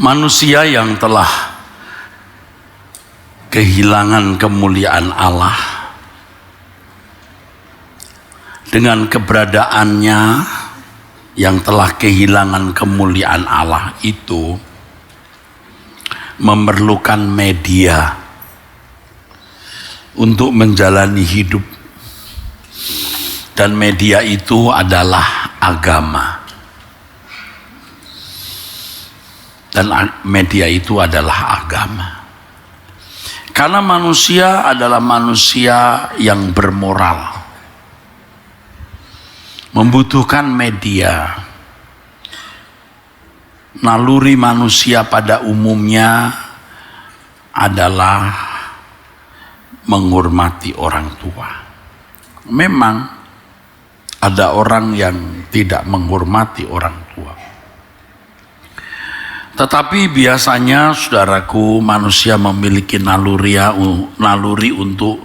Manusia yang telah kehilangan kemuliaan Allah dengan keberadaannya yang telah kehilangan kemuliaan Allah itu memerlukan media untuk menjalani hidup, dan media itu adalah agama. Dan media itu adalah agama. Karena manusia adalah manusia yang bermoral, membutuhkan media. Naluri manusia pada umumnya adalah menghormati orang tua. Memang ada orang yang tidak menghormati orang tua, tetapi biasanya, saudaraku, manusia memiliki naluri untuk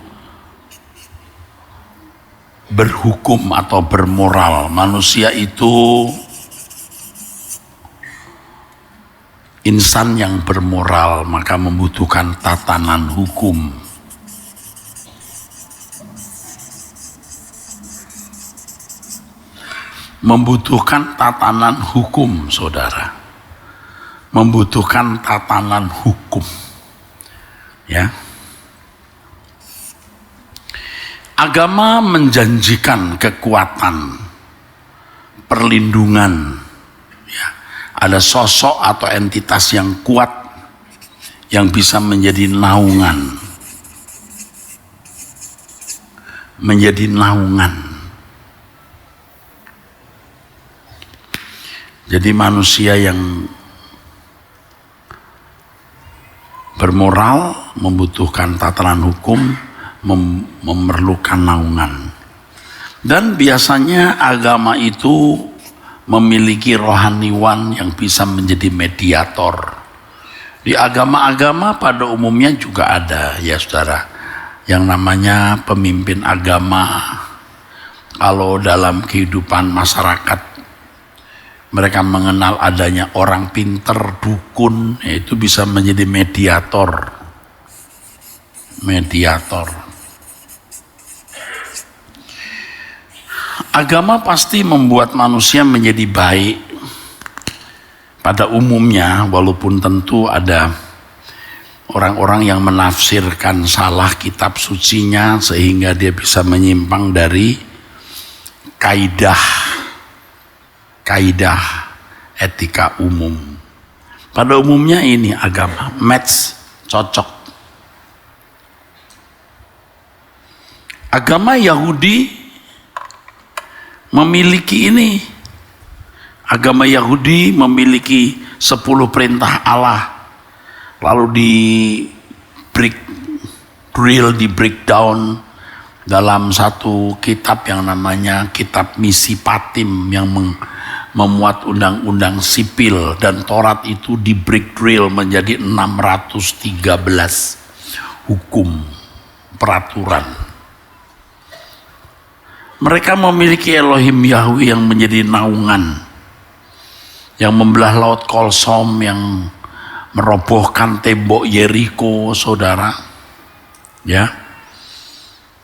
berhukum atau bermoral. Manusia itu insan yang bermoral, maka membutuhkan tatanan hukum. Membutuhkan tatanan hukum, saudara. Membutuhkan tatanan hukum, ya. Agama menjanjikan kekuatan, perlindungan, ya. Ada sosok atau entitas yang kuat yang bisa menjadi naungan, Jadi manusia yang bermoral membutuhkan tatanan hukum, memerlukan naungan. Dan biasanya agama itu memiliki rohaniwan yang bisa menjadi mediator. Di agama-agama pada umumnya juga ada, ya saudara, yang namanya pemimpin agama. Kalau dalam kehidupan masyarakat mereka mengenal adanya orang pinter, dukun, itu bisa menjadi mediator. Agama pasti membuat manusia menjadi baik pada umumnya, walaupun tentu ada orang-orang yang menafsirkan salah kitab sucinya sehingga dia bisa menyimpang dari kaidah etika umum. Pada umumnya ini agama cocok. Agama Yahudi memiliki ini. Agama Yahudi memiliki 10 perintah Allah. Lalu di breakdown dalam satu kitab yang namanya kitab Misipatim yang memuat undang-undang sipil, dan Taurat itu di breakdown menjadi 613 hukum, peraturan. Mereka memiliki Elohim Yahweh yang menjadi naungan, yang membelah laut Kolsom, yang merobohkan tembok Yeriko, saudara, ya.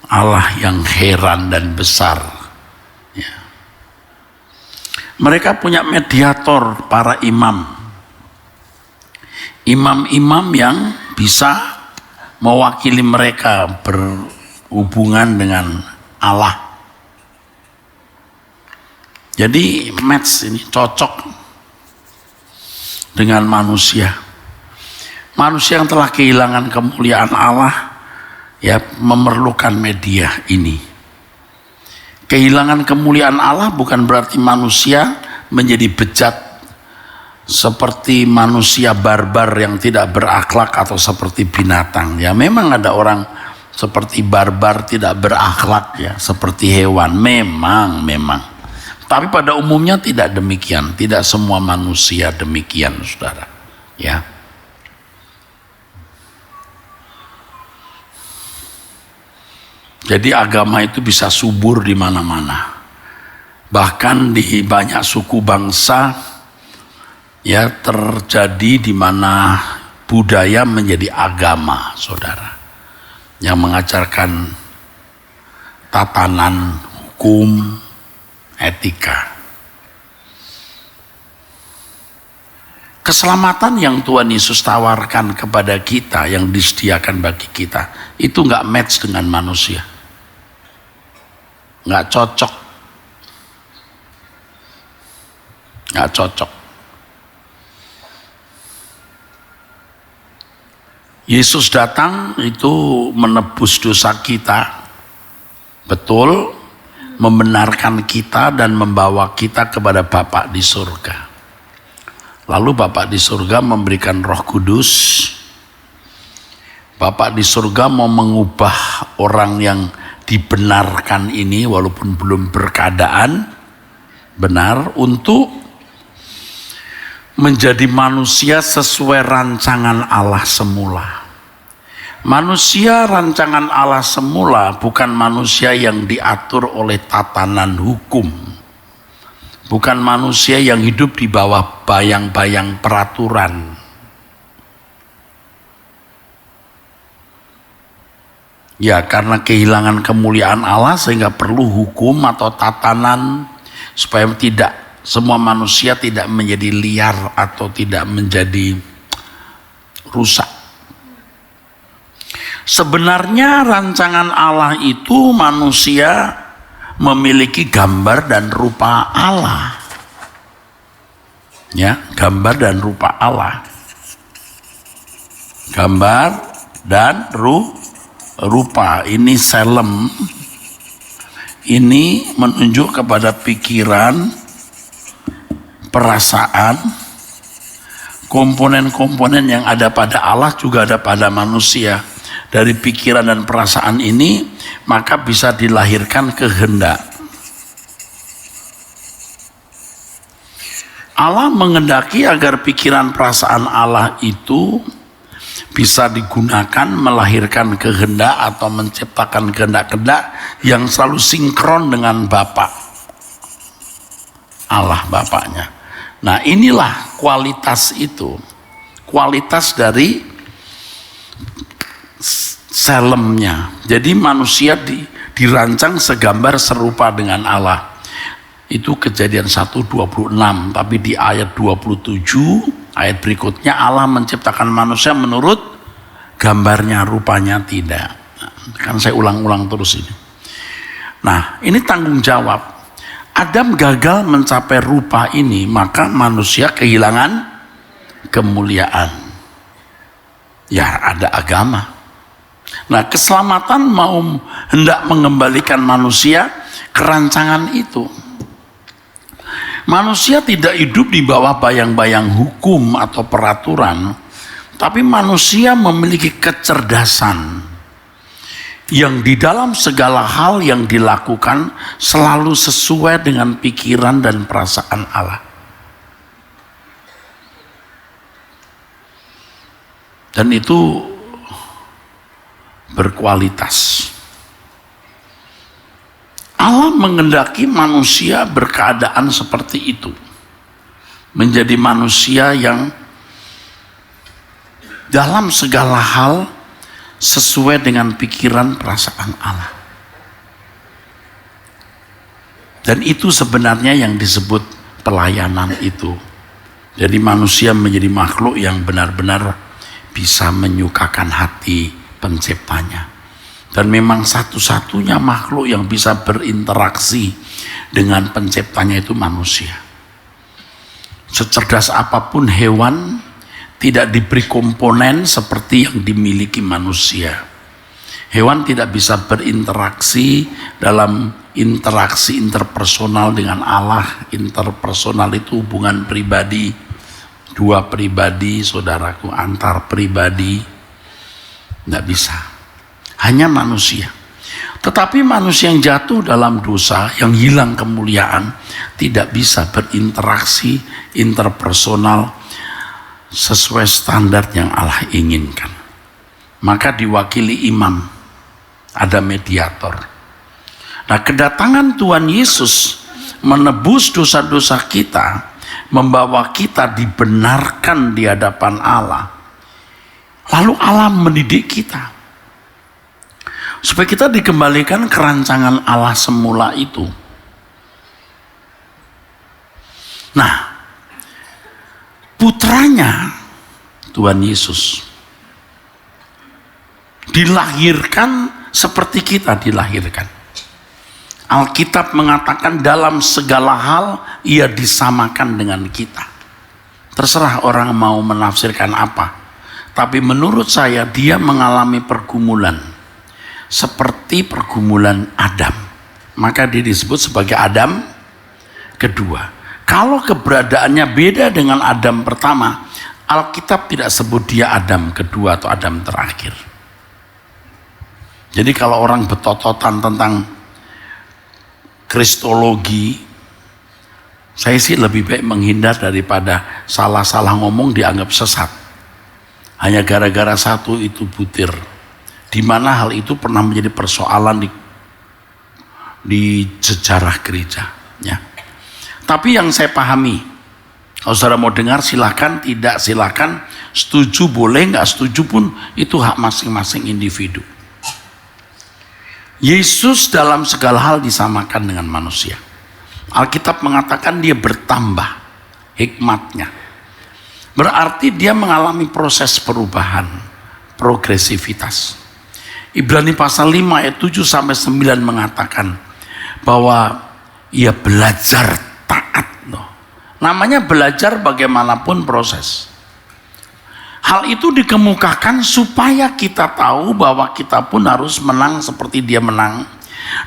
Allah yang heran dan besar, ya. Mereka punya mediator, para imam-imam yang bisa mewakili mereka berhubungan dengan Allah. Jadi ini cocok dengan manusia. Manusia yang telah kehilangan kemuliaan Allah, ya, memerlukan media ini. Kehilangan kemuliaan Allah bukan berarti manusia menjadi bejat seperti manusia barbar yang tidak berakhlak atau seperti binatang. Ya, memang ada orang seperti barbar, tidak berakhlak, ya, seperti hewan. Memang. Tapi pada umumnya tidak demikian. Tidak semua manusia demikian, saudara. Ya. Jadi agama itu bisa subur di mana-mana. Bahkan di banyak suku bangsa ya terjadi di mana budaya menjadi agama, saudara, yang mengajarkan tatanan hukum, etika. Keselamatan yang Tuhan Yesus tawarkan kepada kita, yang disediakan bagi kita, itu nggak match dengan manusia, nggak cocok, nggak cocok. Yesus datang itu menebus dosa kita, betul, membenarkan kita dan membawa kita kepada Bapa di surga. Lalu Bapa di surga memberikan Roh Kudus. Bapa di surga mau mengubah orang yang dibenarkan ini walaupun belum berkeadaan benar untuk menjadi manusia sesuai rancangan Allah semula. Manusia rancangan Allah semula bukan manusia yang diatur oleh tatanan hukum, bukan manusia yang hidup di bawah bayang-bayang peraturan. Ya, karena kehilangan kemuliaan Allah sehingga perlu hukum atau tatanan supaya semua manusia tidak menjadi liar atau tidak menjadi rusak. Sebenarnya rancangan Allah itu manusia memiliki gambar dan rupa Allah. Ya, gambar dan rupa Allah. Gambar dan rupa. Ini selem. Ini menunjuk kepada pikiran, perasaan, komponen-komponen yang ada pada Allah juga ada pada manusia. Dari pikiran dan perasaan ini maka bisa dilahirkan kehendak. Allah mengendaki agar pikiran perasaan Allah itu bisa digunakan melahirkan kehendak atau menciptakan kehendak-kehendak yang selalu sinkron dengan Bapa Allah, Bapaknya. Nah, inilah kualitas itu, kualitas dari selemnya. Jadi manusia dirancang segambar serupa dengan Allah. Itu Kejadian 1:26, tapi di ayat 27, ayat berikutnya Allah menciptakan manusia menurut gambarnya, rupanya tidak. Kan saya ulang-ulang terus ini. Nah, ini tanggung jawab. Adam gagal mencapai rupa ini, maka manusia kehilangan kemuliaan. Ya, ada agama. Nah, keselamatan mau hendak mengembalikan manusia ke rancangan itu. Manusia tidak hidup di bawah bayang-bayang hukum atau peraturan, tapi manusia memiliki kecerdasan yang di dalam segala hal yang dilakukan selalu sesuai dengan pikiran dan perasaan Allah. Dan itu berkualitas. Allah mengendaki manusia berkeadaan seperti itu, menjadi manusia yang dalam segala hal sesuai dengan pikiran perasaan Allah. Dan itu sebenarnya yang disebut pelayanan itu. Jadi manusia menjadi makhluk yang benar-benar bisa menyukakan hati penciptanya. Dan memang satu-satunya makhluk yang bisa berinteraksi dengan penciptanya itu manusia. Secerdas apapun hewan tidak diberi komponen seperti yang dimiliki manusia. Hewan tidak bisa berinteraksi dalam interaksi interpersonal dengan Allah. Interpersonal itu hubungan pribadi, dua pribadi, saudaraku, antar pribadi. Tidak bisa. Hanya manusia. Tetapi manusia yang jatuh dalam dosa, yang hilang kemuliaan, tidak bisa berinteraksi interpersonal sesuai standar yang Allah inginkan. Maka diwakili imam, ada mediator. Nah, kedatangan Tuhan Yesus menebus dosa-dosa kita membawa kita dibenarkan di hadapan Allah. Lalu Allah mendidik kita supaya kita dikembalikan ke rancangan Allah semula itu. Nah, putranya Tuhan Yesus dilahirkan seperti kita dilahirkan. Alkitab mengatakan dalam segala hal ia disamakan dengan kita. Terserah orang mau menafsirkan apa, tapi menurut saya dia mengalami pergumulan seperti pergumulan Adam. Maka dia disebut sebagai Adam kedua. Kalau keberadaannya beda dengan Adam pertama, Alkitab tidak sebut dia Adam kedua atau Adam terakhir. Jadi kalau orang betototan tentang kristologi, saya sih lebih baik menghindar daripada salah-salah ngomong dianggap sesat hanya gara-gara satu itu butir, di mana hal itu pernah menjadi persoalan di sejarah gereja ya. Tapi yang saya pahami, kalau saudara mau dengar silakan, tidak silakan, setuju boleh, nggak setuju pun itu hak masing-masing individu. Yesus dalam segala hal disamakan dengan manusia. Alkitab mengatakan dia bertambah hikmatnya. Berarti dia mengalami proses perubahan, progresivitas. Ibrani pasal 5 ayat 7 sampai 9 mengatakan bahwa ia belajar taat. Namanya belajar bagaimanapun proses. Hal itu dikemukakan supaya kita tahu bahwa kita pun harus menang seperti dia menang.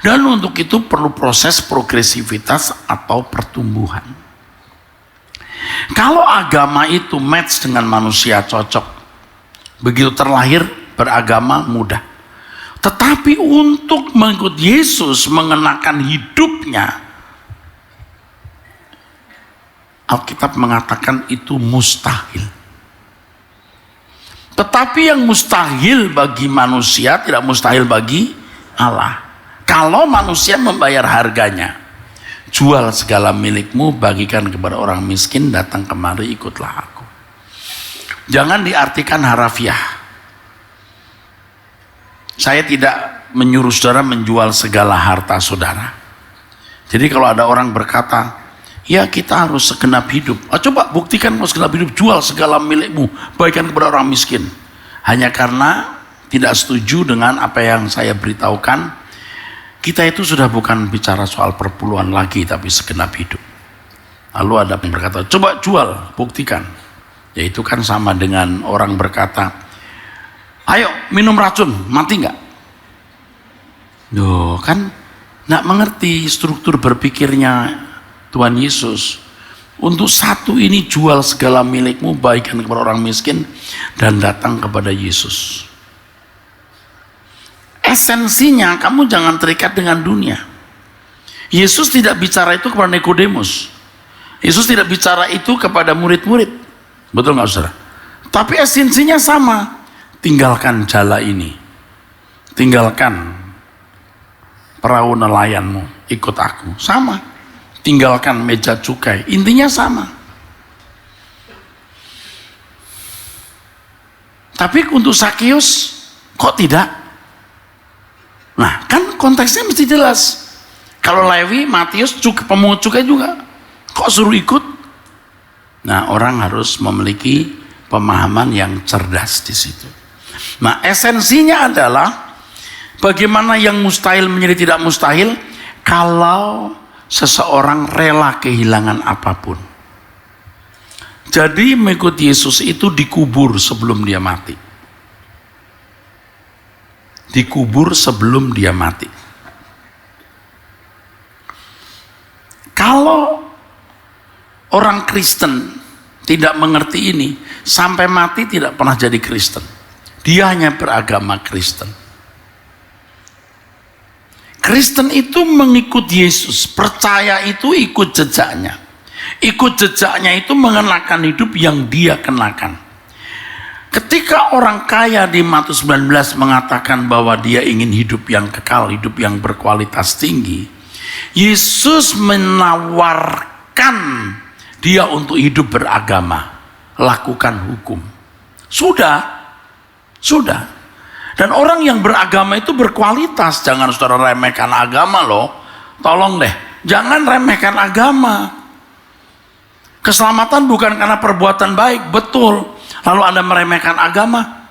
Dan untuk itu perlu proses progresivitas atau pertumbuhan. Kalau agama itu match dengan manusia cocok, begitu terlahir beragama mudah. Tetapi untuk mengikut Yesus, mengenakan hidupnya, Alkitab mengatakan itu mustahil. Tetapi yang mustahil bagi manusia tidak mustahil bagi Allah. Kalau manusia membayar harganya, jual segala milikmu, bagikan kepada orang miskin, datang kemari ikutlah aku. Jangan diartikan harafiah. Saya tidak menyuruh saudara menjual segala harta saudara. Jadi kalau ada orang berkata, ya kita harus segenap hidup. Coba buktikan mau segenap hidup, jual segala milikmu, bagikan kepada orang miskin. Hanya karena tidak setuju dengan apa yang saya beritahukan, kita itu sudah bukan bicara soal perpuluhan lagi, tapi segenap hidup. Lalu ada yang berkata, coba jual, buktikan. Ya itu kan sama dengan orang berkata, ayo minum racun, mati nggak? Loh kan nggak mengerti struktur berpikirnya Tuhan Yesus. Untuk satu ini jual segala milikmu, bagikan kepada orang miskin, dan datang kepada Yesus. Esensinya kamu jangan terikat dengan dunia. Yesus tidak bicara itu kepada Nikodemus. Yesus tidak bicara itu kepada murid-murid. Betul nggak saudara? Tapi esensinya sama. Tinggalkan jala ini. Tinggalkan perahu nelayanmu, ikut aku. Sama. Tinggalkan meja cukai, intinya sama. Tapi untuk Sakeus kok tidak? Nah kan konteksnya mesti jelas. Kalau Lewi, Matius, pemungut cukai juga, kok suruh ikut? Nah orang harus memiliki pemahaman yang cerdas di situ. Nah esensinya adalah bagaimana yang mustahil menjadi tidak mustahil kalau seseorang rela kehilangan apapun. Jadi mengikut Yesus itu dikubur sebelum dia mati. Dikubur sebelum dia mati. Kalau orang Kristen tidak mengerti ini, sampai mati tidak pernah jadi Kristen. Dia hanya beragama Kristen. Kristen itu mengikut Yesus, percaya itu ikut jejaknya. Ikut jejaknya itu mengenakan hidup yang dia kenakan. Ketika orang kaya di Matius 19 mengatakan bahwa dia ingin hidup yang kekal, hidup yang berkualitas tinggi, Yesus menawarkan dia untuk hidup beragama, lakukan hukum. Sudah. Dan orang yang beragama itu berkualitas. Jangan saudara remehkan agama loh. Tolong deh, jangan remehkan agama. Keselamatan bukan karena perbuatan baik, betul. Lalu Anda meremehkan agama.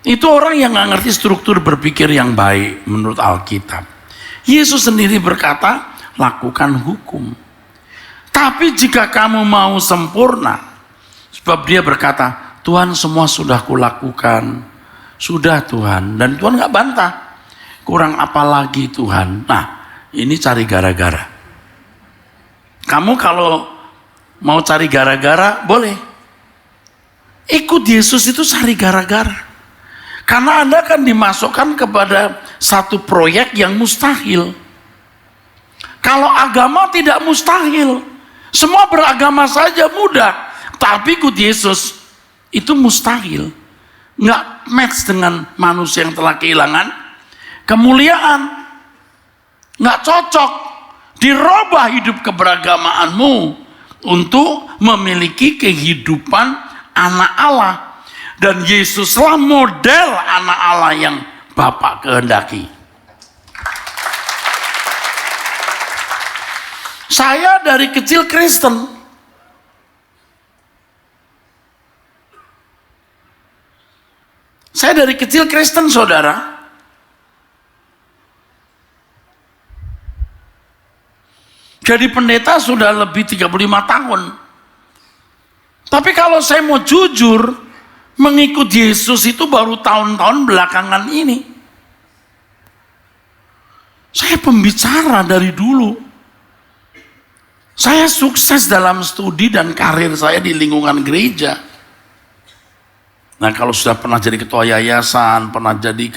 Itu orang yang gak ngerti struktur berpikir yang baik menurut Alkitab. Yesus sendiri berkata, lakukan hukum. Tapi jika kamu mau sempurna, sebab dia berkata, Tuhan semua sudah kulakukan. Sudah Tuhan. Dan Tuhan gak bantah. Kurang apa lagi Tuhan? Nah, ini cari gara-gara. Kamu kalau mau cari gara-gara, boleh. Ikut Yesus itu cari gara-gara. Karena Anda akan dimasukkan kepada satu proyek yang mustahil. Kalau agama tidak mustahil. Semua beragama saja mudah. Tapi ikut Yesus itu mustahil. Nggak match dengan manusia yang telah kehilangan kemuliaan. Nggak cocok. Dirubah hidup keberagamaanmu untuk memiliki kehidupan anak Allah. Dan Yesuslah model anak Allah yang Bapa kehendaki. Saya dari kecil Kristen. Saya dari kecil Kristen, saudara. Jadi pendeta sudah lebih 35 tahun. Tapi kalau saya mau jujur, mengikut Yesus itu baru tahun-tahun belakangan ini. Saya pembicara dari dulu. Saya sukses dalam studi dan karir saya di lingkungan gereja. Nah, kalau sudah pernah jadi ketua yayasan, pernah jadi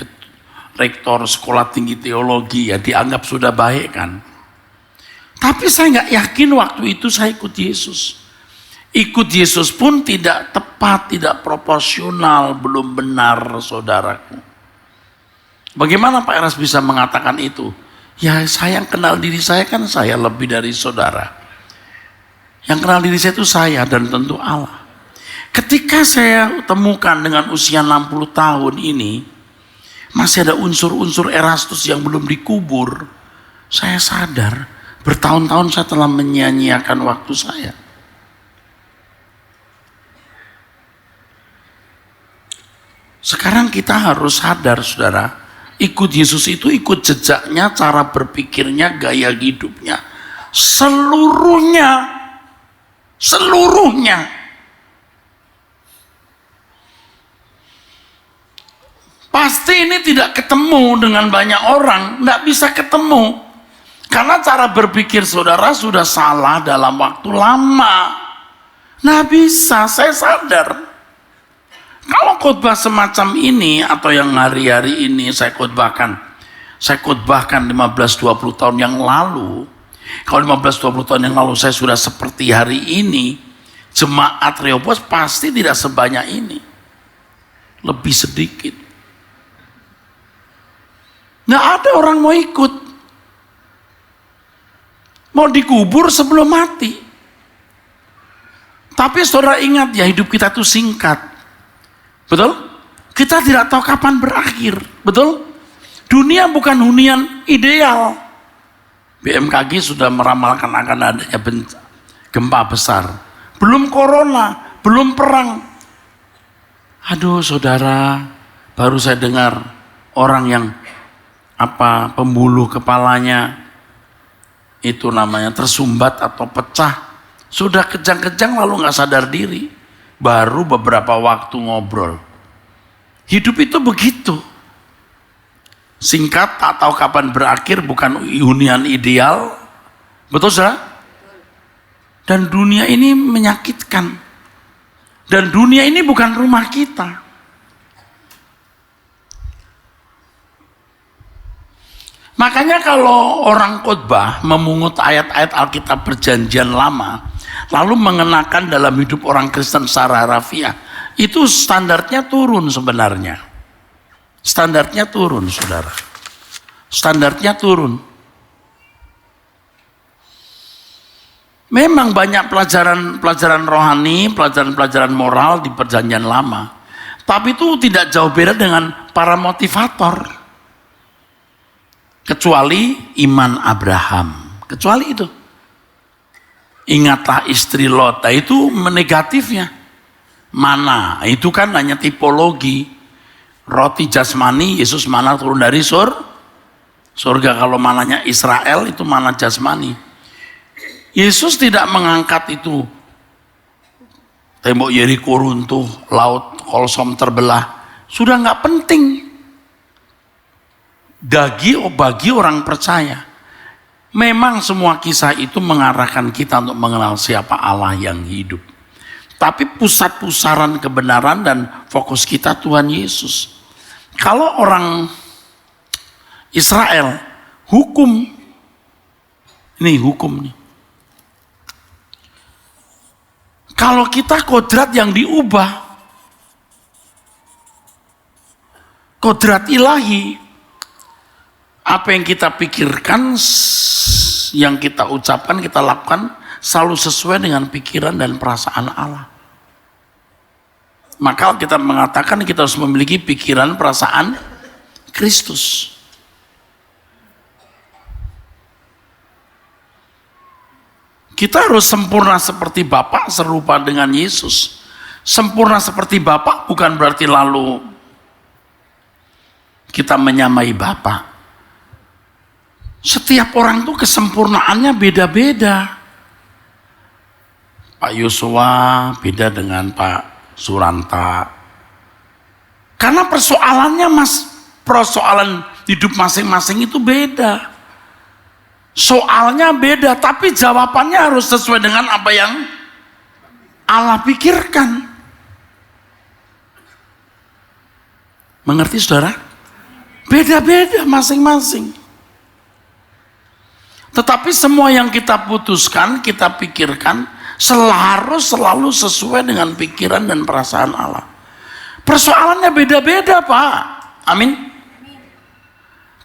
rektor sekolah tinggi teologi, ya dianggap sudah baik kan. Tapi saya nggak yakin waktu itu saya ikut Yesus. Ikut Yesus pun tidak tepat, tidak proporsional, belum benar, saudaraku. Bagaimana Pak Eras bisa mengatakan itu? Ya, saya yang kenal diri saya kan saya lebih dari saudara. Yang kenal diri saya itu saya dan tentu Allah. Ketika saya temukan dengan usia 60 tahun ini, masih ada unsur-unsur Erastus yang belum dikubur, saya sadar bertahun-tahun saya telah menyia-nyiakan waktu saya. Sekarang kita harus sadar, saudara, ikut Yesus itu ikut jejaknya, cara berpikirnya, gaya hidupnya, seluruhnya. Pasti ini tidak ketemu dengan banyak orang, tidak bisa ketemu. Karena cara berpikir saudara sudah salah dalam waktu lama. Nah bisa, saya sadar. Kalau khotbah semacam ini atau yang hari-hari ini saya khotbahkan 15-20 tahun yang lalu. Kalau 15-20 tahun yang lalu saya sudah seperti hari ini, jemaat Rehoboth pasti tidak sebanyak ini. Lebih sedikit. Nggak ada orang mau ikut. Mau dikubur sebelum mati. Tapi saudara ingat ya, hidup kita itu singkat. Betul? Kita tidak tahu kapan berakhir. Betul? Dunia bukan hunian ideal. BMKG sudah meramalkan akan adanya gempa besar. Belum corona, belum perang. Aduh saudara, baru saya dengar orang yang pembuluh kepalanya itu namanya tersumbat atau pecah. Sudah kejang-kejang lalu nggak sadar diri. Baru beberapa waktu ngobrol. Hidup itu begitu. Singkat, tak tahu kapan berakhir, bukan hunian ideal. Betul saudara? Dan dunia ini menyakitkan. Dan dunia ini bukan rumah kita. Makanya kalau orang khotbah memungut ayat-ayat Alkitab Perjanjian Lama, lalu mengenakan dalam hidup orang Kristen secara harfiah, itu standarnya turun sebenarnya. Standarnya turun, saudara. Standarnya turun. Memang banyak pelajaran rohani, pelajaran moral di Perjanjian Lama. Tapi itu tidak jauh beda dengan para motivator. Kecuali iman Abraham. Kecuali itu. Ingatlah istri Lot. Nah, itu negatifnya. Mana? Itu kan hanya tipologi. Roti jasmani, Yesus mana turun dari surga. Kalau mananya Israel itu mana jasmani. Yesus tidak mengangkat itu. Tembok Yeriko runtuh, laut Kolsom terbelah. Sudah nggak penting. Bagi orang percaya. Memang semua kisah itu mengarahkan kita untuk mengenal siapa Allah yang hidup. Tapi pusat pusaran kebenaran dan fokus kita Tuhan Yesus. Kalau orang Israel, hukum. Ini hukum nih. Kalau kita kodrat yang diubah, kodrat ilahi, apa yang kita pikirkan, yang kita ucapkan, kita lakukan, selalu sesuai dengan pikiran dan perasaan Allah. Maka kita mengatakan kita harus memiliki pikiran, perasaan Kristus. Kita harus sempurna seperti Bapa, serupa dengan Yesus. Sempurna seperti Bapa bukan berarti lalu kita menyamai Bapa. Setiap orang tuh kesempurnaannya beda-beda. Pak Yosua beda dengan Pak Suranta. Karena persoalan hidup masing-masing itu beda. Soalnya beda, tapi jawabannya harus sesuai dengan apa yang Allah pikirkan. Mengerti saudara? Beda-beda masing-masing. Tetapi semua yang kita putuskan, kita pikirkan, harus selalu sesuai dengan pikiran dan perasaan Allah. Persoalannya beda-beda, Pak. Amin.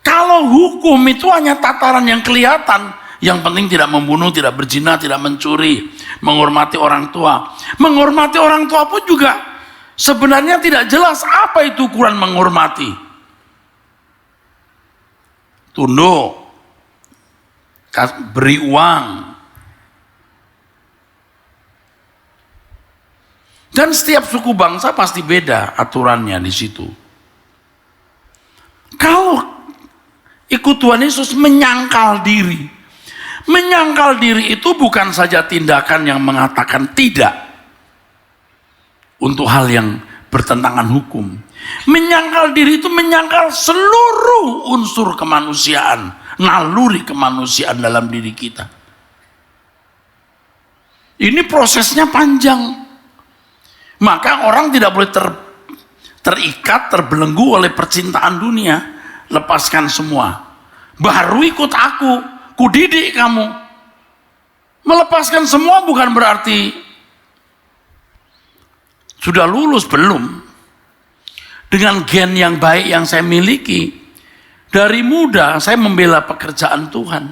Kalau hukum itu hanya tataran yang kelihatan, yang penting tidak membunuh, tidak berzina, tidak mencuri, menghormati orang tua. Menghormati orang tua pun juga sebenarnya tidak jelas apa itu ukuran menghormati. Tunduk, beri uang. Dan setiap suku bangsa pasti beda aturannya di situ. Kalau ikut Tuhan Yesus menyangkal diri. Menyangkal diri itu bukan saja tindakan yang mengatakan tidak untuk hal yang bertentangan hukum. Menyangkal diri itu menyangkal seluruh unsur kemanusiaan, naluri kemanusiaan dalam diri kita. Ini prosesnya panjang. Maka orang tidak boleh terikat, terbelenggu oleh percintaan dunia. Lepaskan semua, baru ikut aku, kudidik kamu. Melepaskan semua bukan berarti sudah lulus, belum. Dengan gen yang baik yang saya miliki, dari muda saya membela pekerjaan Tuhan.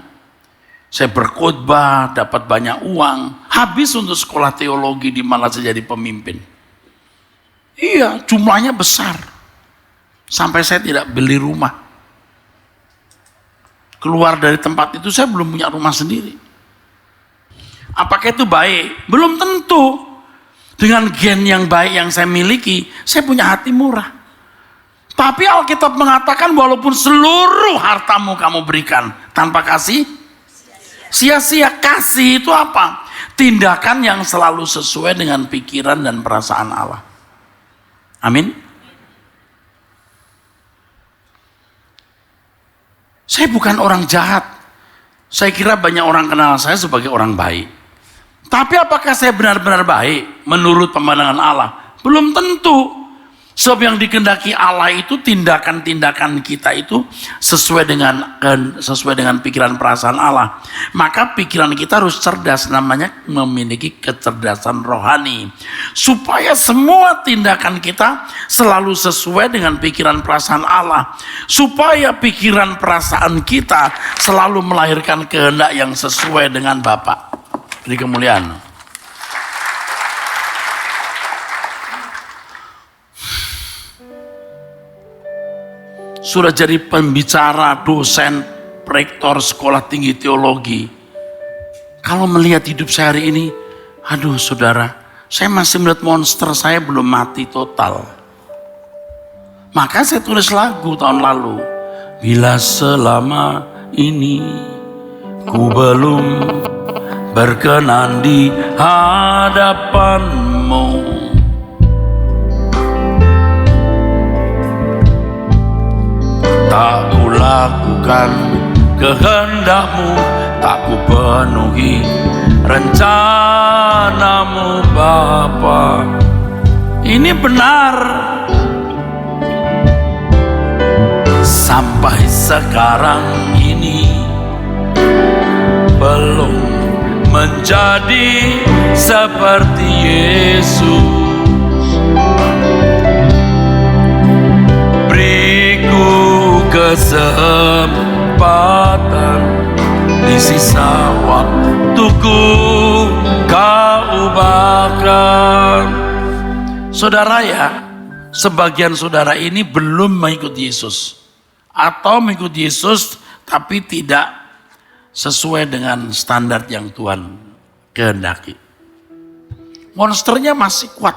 Saya berkhotbah, dapat banyak uang, habis untuk sekolah teologi di mana saya jadi pemimpin. Iya, jumlahnya besar. Sampai saya tidak beli rumah. Keluar dari tempat itu saya belum punya rumah sendiri. Apakah itu baik? Belum tentu. Dengan gen yang baik yang saya miliki, saya punya hati murah. Tapi Alkitab mengatakan walaupun seluruh hartamu kamu berikan tanpa kasih, sia-sia. Kasih itu apa? Tindakan yang selalu sesuai dengan pikiran dan perasaan Allah. Amin. Saya bukan orang jahat. Saya kira banyak orang kenal saya sebagai orang baik. Tapi apakah saya benar-benar baik menurut pemandangan Allah? Belum tentu. Sebab yang dikehendaki Allah itu tindakan-tindakan kita itu sesuai dengan pikiran perasaan Allah. Maka pikiran kita harus cerdas, namanya memiliki kecerdasan rohani. Supaya semua tindakan kita selalu sesuai dengan pikiran perasaan Allah. Supaya pikiran perasaan kita selalu melahirkan kehendak yang sesuai dengan Bapa. Beri kemuliaan. Sudah jadi pembicara, dosen, rektor sekolah tinggi teologi. Kalau melihat hidup saya hari ini, aduh saudara, saya masih melihat monster saya belum mati total. Maka saya tulis lagu tahun lalu. Bila selama ini ku belum berkenan di hadapanmu, tak ku lakukan kehendakmu, tak ku penuhi rencanamu Bapa. Ini benar. Sampai sekarang ini belum menjadi seperti Yesus. Beriku kesempatan di sisa waktuku kau ubahkan. Saudara ya, sebagian saudara ini belum mengikuti Yesus, atau mengikuti Yesus tapi tidak sesuai dengan standar yang Tuhan kehendaki. Monsternya masih kuat,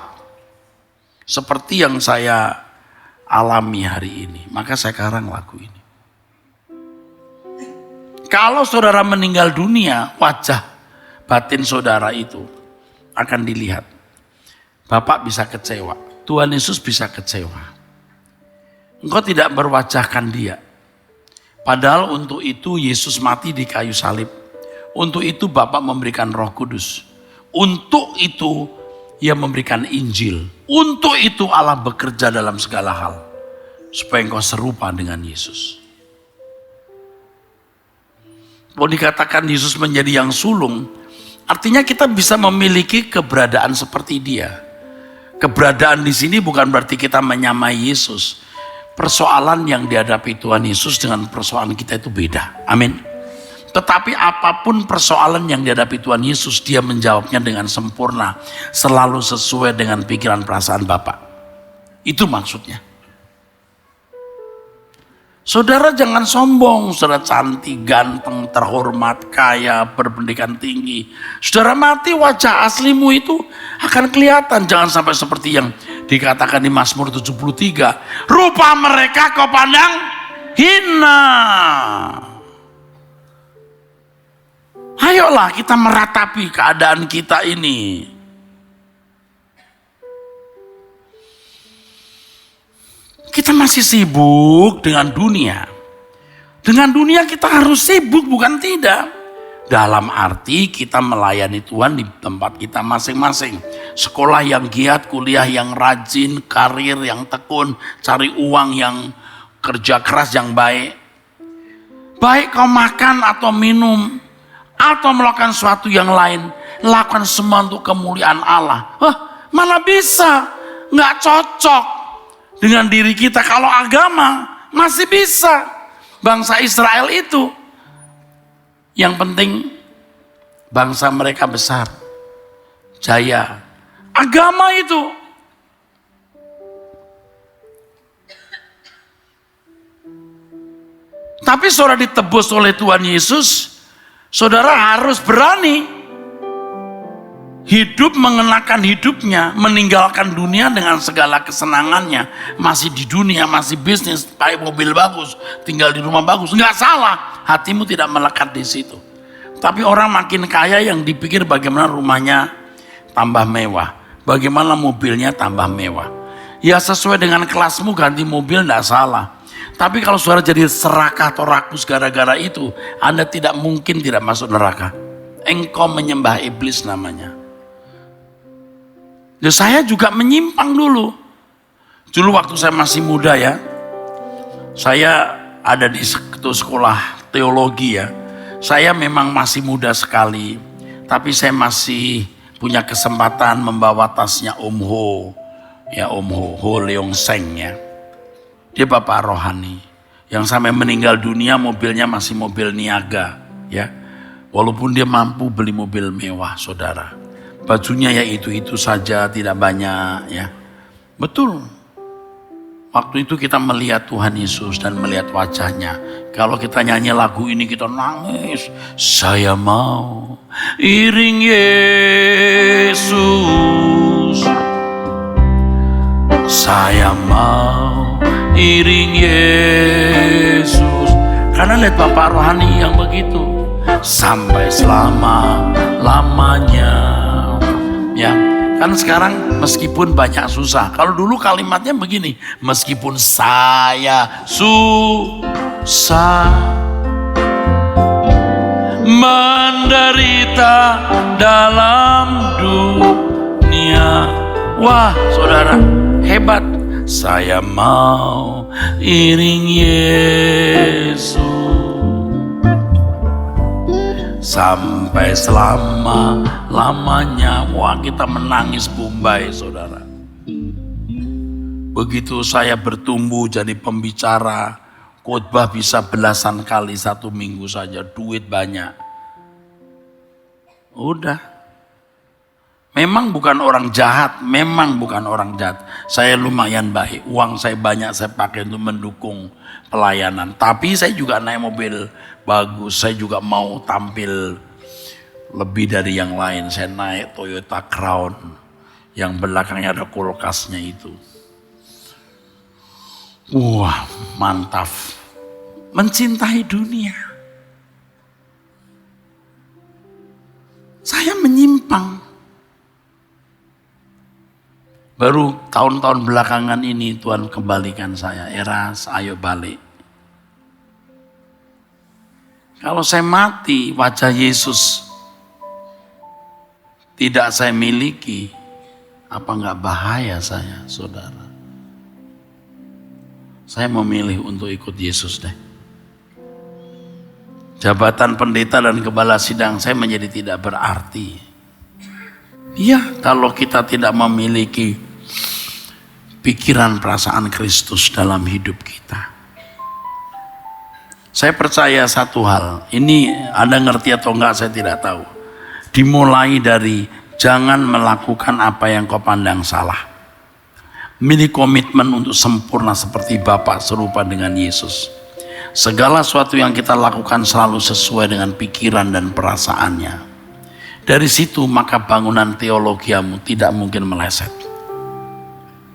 seperti yang saya alami hari ini. Maka saya karang lagu ini. Kalau saudara meninggal dunia, wajah batin saudara itu akan dilihat. Bapak bisa kecewa, Tuhan Yesus bisa kecewa. Engkau tidak berwajahkan dia. Padahal untuk itu Yesus mati di kayu salib. Untuk itu Bapa memberikan Roh Kudus. Untuk itu Ia memberikan Injil. Untuk itu Allah bekerja dalam segala hal. Supaya engkau serupa dengan Yesus. Kalau dikatakan Yesus menjadi yang sulung, artinya kita bisa memiliki keberadaan seperti dia. Keberadaan di sini bukan berarti kita menyamai Yesus. Persoalan yang dihadapi Tuhan Yesus dengan persoalan kita itu beda. Amin. Tetapi apapun persoalan yang dihadapi Tuhan Yesus, dia menjawabnya dengan sempurna. Selalu sesuai dengan pikiran perasaan Bapa. Itu maksudnya. Saudara jangan sombong, saudara cantik, ganteng, terhormat, kaya, berpendidikan tinggi. Saudara mati, wajah aslimu itu akan kelihatan. Jangan sampai seperti yang dikatakan di Mazmur 73. Rupa mereka kau pandang hina. Ayolah kita meratapi keadaan kita ini. Kita masih sibuk dengan dunia. Dengan dunia kita harus sibuk, bukan tidak. Dalam arti kita melayani Tuhan di tempat kita masing-masing. Sekolah yang giat, kuliah yang rajin, karir yang tekun, cari uang yang kerja keras yang baik. Baik kau makan atau minum, atau melakukan sesuatu yang lain, lakukan semua untuk kemuliaan Allah. Mana bisa, nggak cocok dengan diri kita. Kalau agama masih bisa. Bangsa Israel itu, yang penting bangsa mereka besar, jaya. Agama itu. Tapi saudara ditebus oleh Tuhan Yesus, saudara harus berani hidup mengenakan hidupnya, meninggalkan dunia dengan segala kesenangannya. Masih di dunia, masih bisnis, pakai mobil bagus, tinggal di rumah bagus. Enggak salah, hatimu tidak melekat di situ. Tapi orang makin kaya yang dipikir bagaimana rumahnya tambah mewah, bagaimana mobilnya tambah mewah. Ya sesuai dengan kelasmu ganti mobil enggak salah. Tapi kalau saudara jadi serakah atau rakus gara-gara itu, Anda tidak mungkin tidak masuk neraka. Engkau menyembah iblis namanya. Ya, saya juga menyimpang dulu. Dulu waktu saya masih muda ya, saya ada di sekolah teologi ya. Saya memang masih muda sekali, tapi saya masih punya kesempatan membawa tasnya Om Ho. Ya Om Ho Leong Seng ya. Dia bapak rohani. Yang sampai meninggal dunia mobilnya masih mobil niaga ya. Walaupun dia mampu beli mobil mewah, saudara. Bajunya ya itu-itu saja, tidak banyak ya. Betul. Waktu itu kita melihat Tuhan Yesus dan melihat wajahnya. Kalau kita nyanyi lagu ini kita nangis. Saya mau iring Yesus. Saya mau iring Yesus. Karena lihat Bapak rohani yang begitu. Sampai selama-lamanya. Ya, kan sekarang meskipun banyak susah. Kalau dulu kalimatnya begini. Meskipun saya susah, menderita dalam dunia. Wah, saudara, hebat. Saya mau iring Yesus. Sampai selama-lamanya. Wah, kita menangis Bombay, saudara. Begitu saya bertumbuh jadi pembicara, khotbah bisa belasan kali satu minggu saja, duit banyak. Udah. Memang bukan orang jahat, Saya lumayan baik, uang saya banyak saya pakai untuk mendukung pelayanan. Tapi saya juga naik mobil bagus, saya juga mau tampil lebih dari yang lain. Saya naik Toyota Crown yang belakangnya ada kulkasnya itu. Wah, mantap. Mencintai dunia. Saya menyimpang. Baru tahun-tahun belakangan ini Tuhan kembalikan saya. Eras, ayo balik. Kalau saya mati, wajah Yesus tidak saya miliki, apa enggak bahaya saya, saudara? Saya memilih untuk ikut Yesus deh. Jabatan pendeta dan kepala sidang saya menjadi tidak berarti. Iya, kalau kita tidak memiliki pikiran perasaan Kristus dalam hidup kita. Saya percaya satu hal, ini Anda ngerti atau enggak saya tidak tahu. Dimulai dari jangan melakukan apa yang kau pandang salah. Milih komitmen untuk sempurna seperti Bapa serupa dengan Yesus. Segala sesuatu yang kita lakukan selalu sesuai dengan pikiran dan perasaannya. Dari situ maka bangunan teologiamu tidak mungkin meleset.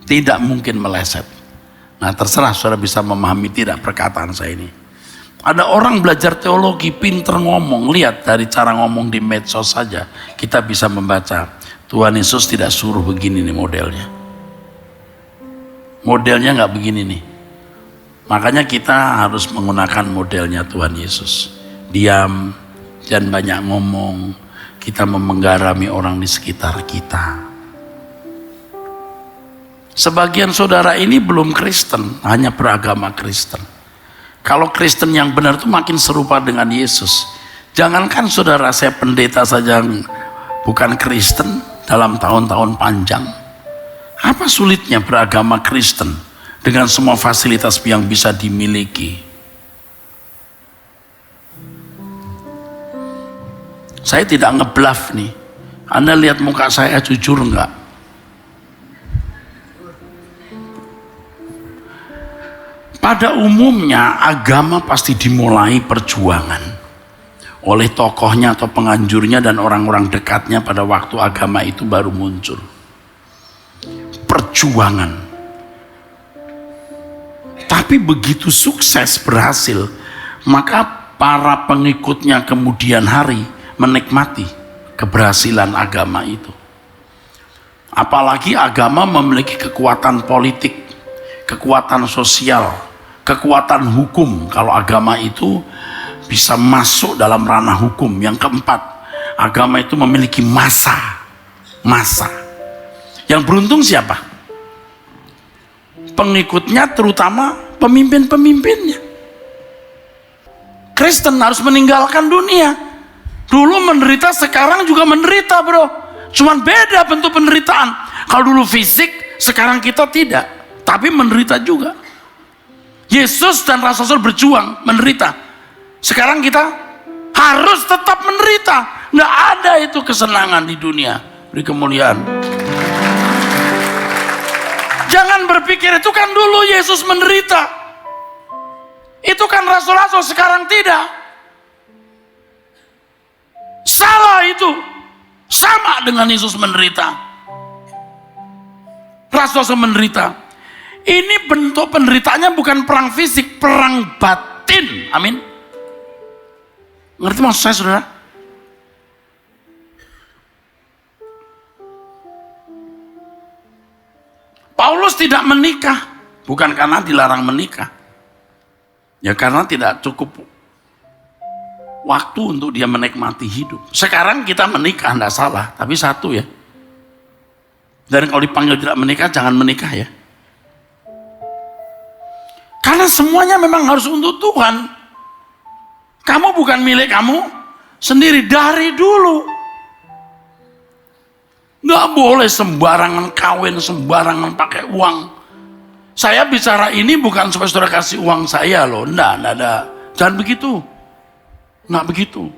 Tidak mungkin meleset. Nah, terserah saudara bisa memahami tidak perkataan saya ini. Ada orang belajar teologi, pinter ngomong. Lihat dari cara ngomong di medsos saja, kita bisa membaca. Tuhan Yesus tidak suruh begini nih modelnya. Modelnya nggak begini nih. Makanya kita harus menggunakan modelnya Tuhan Yesus. Diam, jangan banyak ngomong. Kita memenggarami orang di sekitar kita. Sebagian saudara ini belum Kristen, hanya beragama Kristen. Kalau Kristen yang benar itu makin serupa dengan Yesus. Jangankan saudara saya pendeta saja bukan Kristen dalam tahun-tahun panjang. Apa sulitnya beragama Kristen dengan semua fasilitas yang bisa dimiliki? Saya tidak ngebluff nih. Anda lihat muka saya jujur enggak? Pada umumnya agama pasti dimulai perjuangan oleh tokohnya atau penganjurnya dan orang-orang dekatnya pada waktu agama itu baru muncul. Perjuangan. Tapi begitu sukses berhasil, maka para pengikutnya kemudian hari menikmati keberhasilan agama itu. Apalagi agama memiliki kekuatan politik, kekuatan sosial, kekuatan hukum. Kalau agama itu bisa masuk dalam ranah hukum. Yang keempat, agama itu memiliki massa. Yang beruntung siapa? Pengikutnya, terutama pemimpin-pemimpinnya. Kristen harus meninggalkan dunia. Dulu menderita, sekarang juga menderita, bro. Cuman beda bentuk penderitaan. Kalau dulu fisik, sekarang kita tidak, tapi menderita juga. Yesus dan Rasul berjuang, menderita. Sekarang kita Harus tetap menderita. Nggak ada itu kesenangan di dunia. Beri kemuliaan. Jangan berpikir itu kan dulu Yesus menderita. Itu kan rasul-rasul, sekarang tidak. Salah itu. Sama dengan Yesus menderita. Rasul-rasul menderita. Ini bentuk penderitaannya bukan perang fisik, perang batin. Amin. Ngerti maksud saya, saudara? Paulus tidak menikah, bukan karena dilarang menikah. Ya karena tidak cukup waktu untuk dia menikmati hidup. Sekarang kita menikah, tidak salah. Tapi satu ya. Dan kalau dipanggil tidak menikah, jangan menikah ya. Karena semuanya memang harus untuk Tuhan. Kamu bukan milik kamu sendiri dari dulu. Nggak boleh sembarangan kawin, sembarangan pakai uang. Saya bicara ini bukan supaya saudara kasih uang saya loh. Nggak ada. Jangan begitu. Nggak begitu.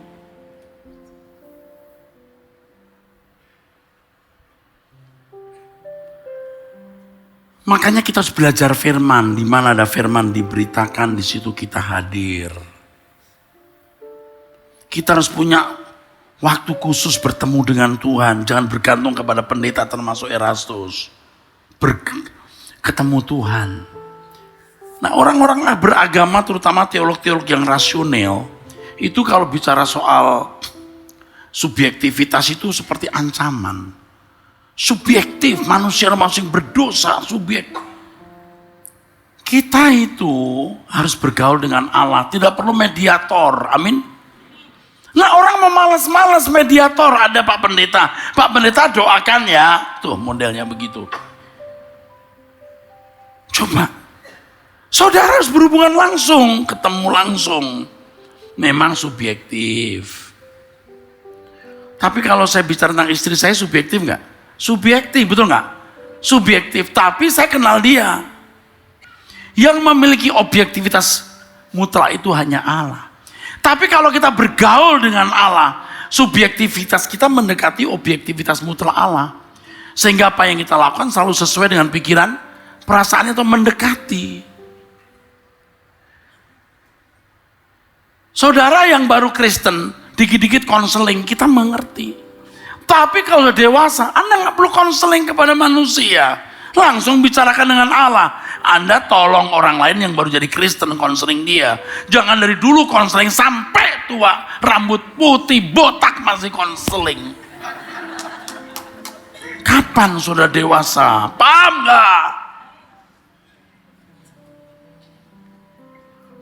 Makanya kita harus belajar firman. Di mana ada firman diberitakan, di situ kita hadir. Kita harus punya waktu khusus bertemu dengan Tuhan. Jangan bergantung kepada pendeta termasuk Erastus. Ketemu Tuhan. Nah, orang-orang beragama, terutama teolog-teolog yang rasional, itu kalau bicara soal subjektivitas itu seperti ancaman. Subjektif, manusia masing berdosa, subjektif. Kita itu harus bergaul dengan Allah, tidak perlu mediator. Amin. Nah, orang mau malas-malas mediator, ada Pak Pendeta. Pak Pendeta doakan ya. Tuh modelnya begitu. Coba. Saudara harus berhubungan langsung, ketemu langsung. Memang subjektif. Tapi kalau saya bicara tentang istri saya, subjektif nggak? Subjektif, betul nggak? Subjektif, tapi saya kenal dia. Yang memiliki objektivitas mutlak itu hanya Allah. Tapi kalau kita bergaul dengan Allah, subjektivitas kita mendekati objektivitas mutlak Allah. Sehingga apa yang kita lakukan selalu sesuai dengan pikiran, perasaannya, atau mendekati. Saudara yang baru Kristen, dikit-dikit konseling, kita mengerti. Tapi kalau dewasa, Anda nggak perlu konseling kepada manusia. Langsung bicarakan dengan Allah. Anda tolong orang lain yang baru jadi Kristen, konseling dia. Jangan dari dulu konseling sampai tua, rambut putih, botak masih konseling. Kapan sudah dewasa? Paham nggak?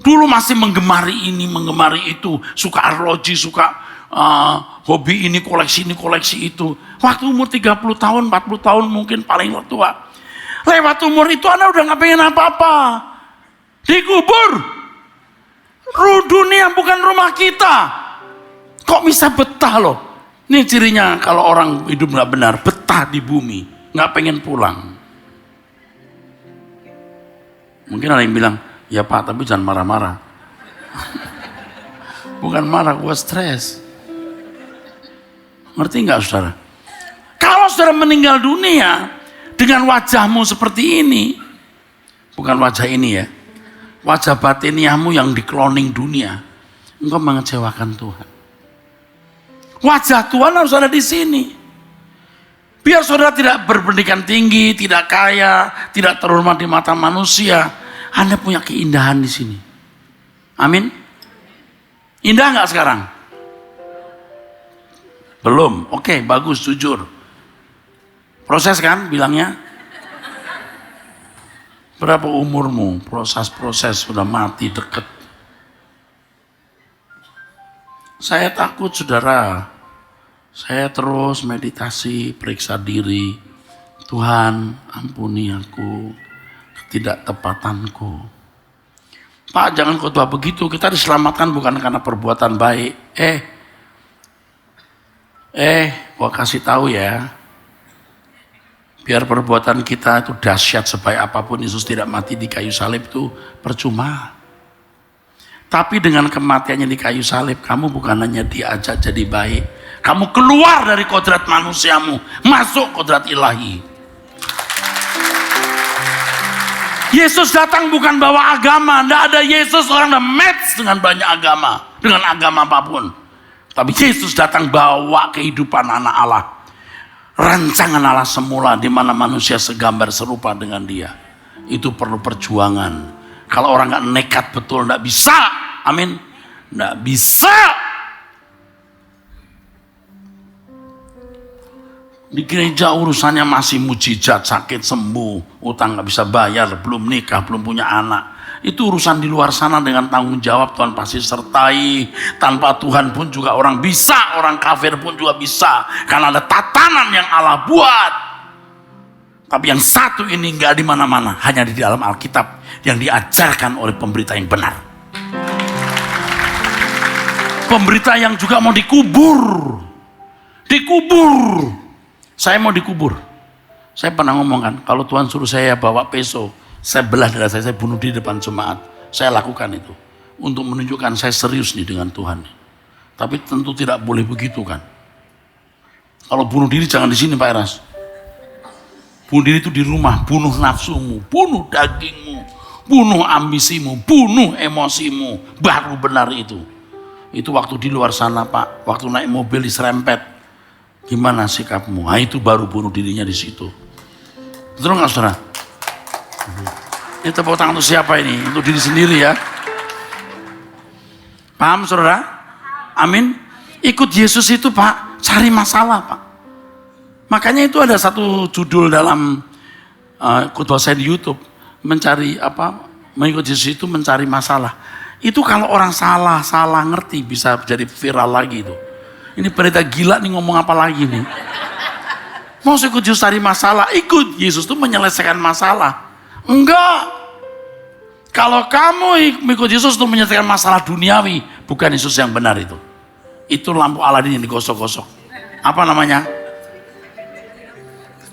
Dulu masih menggemari ini, menggemari itu, suka arloji, suka hobi ini, koleksi itu. Waktu umur 30 tahun, 40 tahun mungkin paling tua. Lewat umur itu Anda udah gak pengen apa-apa. Dikubur. Dunia bukan rumah kita. Kok bisa betah loh? Ini cirinya kalau orang hidup gak benar, betah di bumi, gak pengen pulang. Mungkin ada yang bilang, ya Pak, tapi jangan marah-marah. Bukan marah, gue stres. Ngerti nggak saudara? Kalau saudara meninggal dunia dengan wajahmu seperti ini, bukan wajah ini ya, wajah batiniahmu yang dikloning dunia, engkau mengecewakan Tuhan. Wajah Tuhan harus ada di sini. Biar saudara tidak berpendidikan tinggi, tidak kaya, tidak terhormat di mata manusia, Anda punya keindahan di sini. Amin. Indah nggak sekarang? Belum, oke, bagus, jujur. Proses kan bilangnya? Berapa umurmu? Proses sudah mati deket. Saya takut saudara. Saya terus meditasi, periksa diri. Tuhan, ampuni aku ketidaktepatanku. Pak, jangan khotbah begitu. Kita diselamatkan bukan karena perbuatan baik. Gua kasih tahu ya, biar perbuatan kita itu dahsyat sebaik apapun, Yesus tidak mati di kayu salib itu percuma. Tapi dengan kematiannya di kayu salib, kamu bukan hanya diajak jadi baik, kamu keluar dari kodrat manusiamu, masuk kodrat ilahi. Yesus datang bukan bawa agama. Tidak ada Yesus orang udah match dengan banyak agama, dengan agama apapun. Tapi Yesus datang bawa kehidupan anak Allah, rancangan Allah semula, di mana manusia segambar serupa dengan Dia. Itu perlu perjuangan. Kalau orang nggak nekat betul, nggak bisa. Amin. Nggak bisa. Di gereja urusannya masih mujizat, sakit sembuh, utang nggak bisa bayar, belum nikah, belum punya anak. Itu urusan di luar sana dengan tanggung jawab Tuhan pasti sertai. Tanpa Tuhan pun juga orang bisa, orang kafir pun juga bisa. Karena ada tatanan yang Allah buat. Tapi yang satu ini nggak di mana-mana, hanya di dalam Alkitab yang diajarkan oleh pemberita yang benar. Pemberita yang juga mau dikubur. Dikubur. Saya mau dikubur. Saya pernah ngomong kan, kalau Tuhan suruh saya bawa peso, saya belah dada saya bunuh di depan jemaat. Saya lakukan itu untuk menunjukkan saya serius nih dengan Tuhan. Tapi tentu tidak boleh begitu kan. Kalau bunuh diri jangan di sini Pak Eras. Bunuh diri itu di rumah, bunuh nafsumu, bunuh dagingmu, bunuh ambisimu, bunuh emosimu, baru benar itu. Itu waktu di luar sana Pak, waktu naik mobil diserempet. Gimana sikapmu? Nah, itu baru bunuh dirinya di situ. Betul nggak saudara? Ini tepuk tangan untuk siapa ini? Untuk diri sendiri ya. Paham saudara? Amin. Ikut Yesus itu Pak, cari masalah Pak. Makanya itu ada satu judul dalam khotbah saya di YouTube, mencari apa? Mengikut Yesus itu mencari masalah. Itu kalau orang salah ngerti bisa jadi viral lagi itu. Ini pendeta gila nih ngomong apa lagi nih? Mau ikut Yesus cari masalah, ikut Yesus itu menyelesaikan masalah. Enggak. Kalau kamu ikut Yesus untuk menyelesaikan masalah duniawi, bukan Yesus yang benar itu. Itu lampu Aladin yang digosok-gosok. Apa namanya?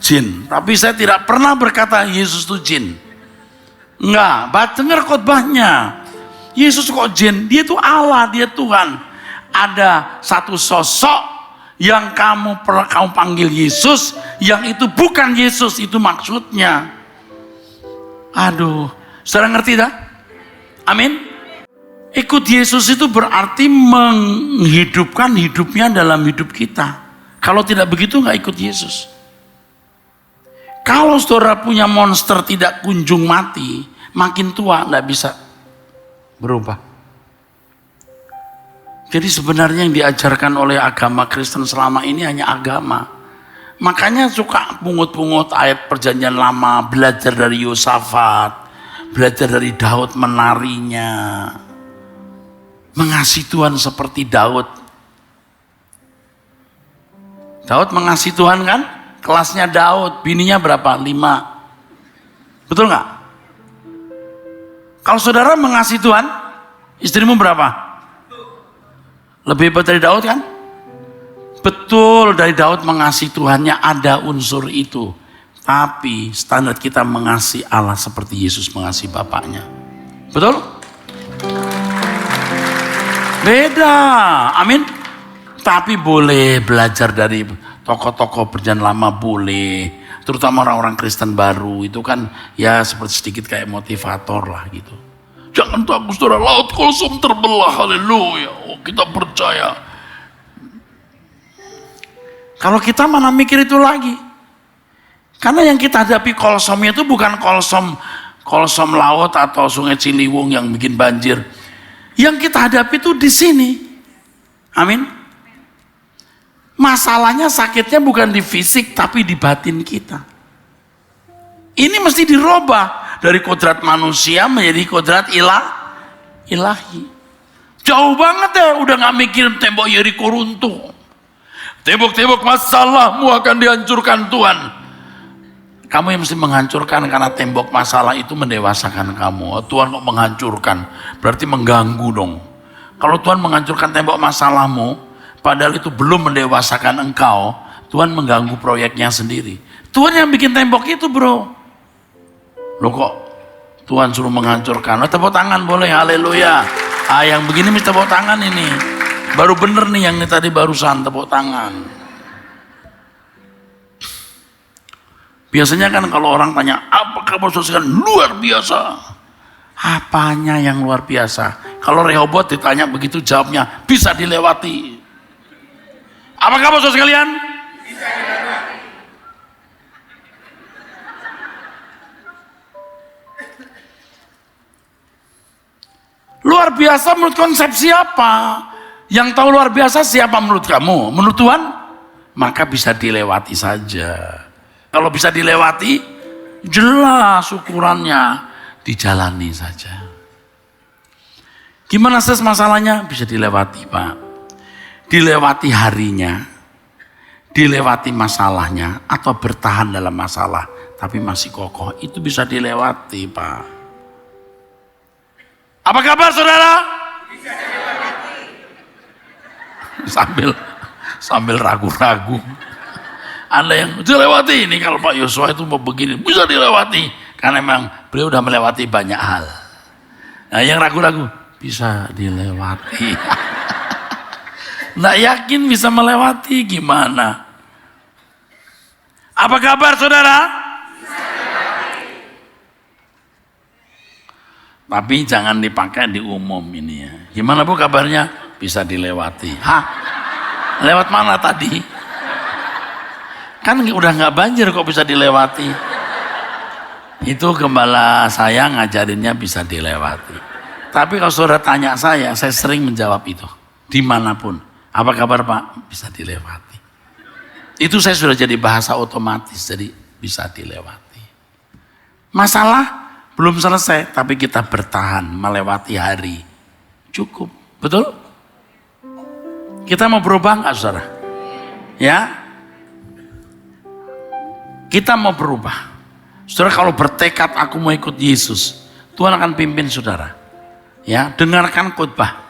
Jin. Tapi saya tidak pernah berkata Yesus itu jin. Enggak, dengar khotbahnya. Yesus kok jin? Dia itu Allah, dia Tuhan. Ada satu sosok yang kamu panggil Yesus, yang itu bukan Yesus, itu maksudnya. Aduh, saudara ngerti dah? Amin. Ikut Yesus itu berarti menghidupkan hidupnya dalam hidup kita. Kalau tidak begitu nggak ikut Yesus. Kalau saudara punya monster tidak kunjung mati, makin tua nggak bisa berubah. Jadi sebenarnya yang diajarkan oleh agama Kristen selama ini hanya agama. Makanya suka pungut-pungut ayat perjanjian lama, belajar dari Yosafat, belajar dari Daud menarinya. Mengasihi Tuhan seperti Daud. Daud mengasihi Tuhan kan? Kelasnya Daud, bininya berapa? 5. Betul nggak? Kalau saudara mengasihi Tuhan, istrimu berapa? Lebih hebat dari Daud kan? Betul, dari Daud mengasihi Tuhannya ada unsur itu. Tapi standar kita mengasihi Allah seperti Yesus mengasihi Bapaknya. Betul? Beda, amin. Tapi boleh belajar dari tokoh-tokoh perjanjian lama, boleh. Terutama orang-orang Kristen baru, itu kan ya seperti sedikit kayak motivator lah gitu. Jangan takut saudara, laut kosong terbelah, haleluya. Oh, kita percaya. Kalau kita mana mikir itu lagi. Karena yang kita hadapi kolsomnya itu bukan kolsom laut atau sungai Ciliwung yang bikin banjir. Yang kita hadapi itu di sini. Amin. Masalahnya sakitnya bukan di fisik tapi di batin kita. Ini mesti dirubah. Dari kodrat manusia menjadi kodrat ilahi. Jauh banget ya, udah gak mikir tembok Yeriko runtuh. Tembok-tembok masalahmu akan dihancurkan Tuhan. Kamu yang mesti menghancurkan karena tembok masalah itu mendewasakan kamu. Oh, Tuhan kok menghancurkan? Berarti mengganggu dong. Kalau Tuhan menghancurkan tembok masalahmu, padahal itu belum mendewasakan engkau, Tuhan mengganggu proyeknya sendiri. Tuhan yang bikin tembok itu bro. Loh kok Tuhan suruh menghancurkan? Oh, tepuk tangan boleh, haleluya. Yang begini mesti tepuk tangan ini. Baru bener nih yang ini tadi barusan tepuk tangan. Biasanya kan kalau orang tanya, apa kabar saudara? Luar biasa. Apanya yang luar biasa? Kalau Rehobot ditanya begitu jawabnya, bisa dilewati. Apa kabar saudara sekalian? Bisa dilewati. Luar biasa menurut konsep siapa? Yang tahu luar biasa siapa menurut kamu? Menurut Tuhan? Maka bisa dilewati saja. Kalau bisa dilewati, jelas ukurannya, dijalani saja. Gimana ses masalahnya? Bisa dilewati, Pak. Dilewati harinya, dilewati masalahnya, atau bertahan dalam masalah, tapi masih kokoh. Itu bisa dilewati, Pak. Apa kabar saudara? Bisa dilewati. Sambil ragu-ragu. Anda yang dilewati ini, kalau Pak Yosua itu mau begini, bisa dilewati. Karena memang beliau udah melewati banyak hal. Nah yang ragu-ragu, bisa dilewati. Nggak yakin bisa melewati, gimana? Apa kabar saudara? Tapi jangan dipakai di umum ini ya. Gimana Bu kabarnya? Bisa dilewati. Hah? Lewat mana tadi? Kan udah nggak banjir kok bisa dilewati. Itu gembala saya ngajarinnya bisa dilewati. Tapi kalau saudara tanya saya sering menjawab itu. Dimanapun. Apa kabar Pak? Bisa dilewati. Itu saya sudah jadi bahasa otomatis. Jadi bisa dilewati. Masalah belum selesai, tapi kita bertahan melewati hari. Cukup, betul? Kita mau berubah nggak saudara? Ya? Kita mau berubah. Saudara kalau bertekad aku mau ikut Yesus, Tuhan akan pimpin saudara. Ya, dengarkan khotbah.